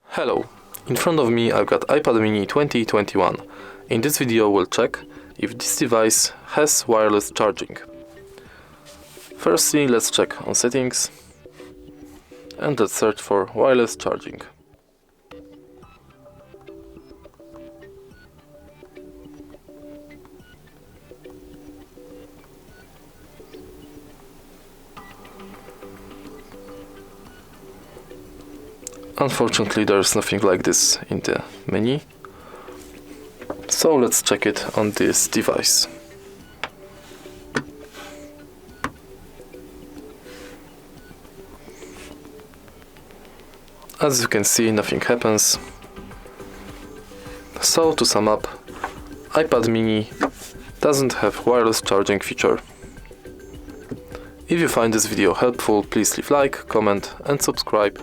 Hello, in front of me I've got iPad mini 2021. In this video we'll check if this device has wireless charging. Firstly, let's check on settings and let's search for wireless charging. Unfortunately, there's nothing like this in the menu, so let's check it on this device. As you can see, nothing happens. So to sum up, iPad mini doesn't have wireless charging feature. If you find this video helpful, please leave like, comment and subscribe.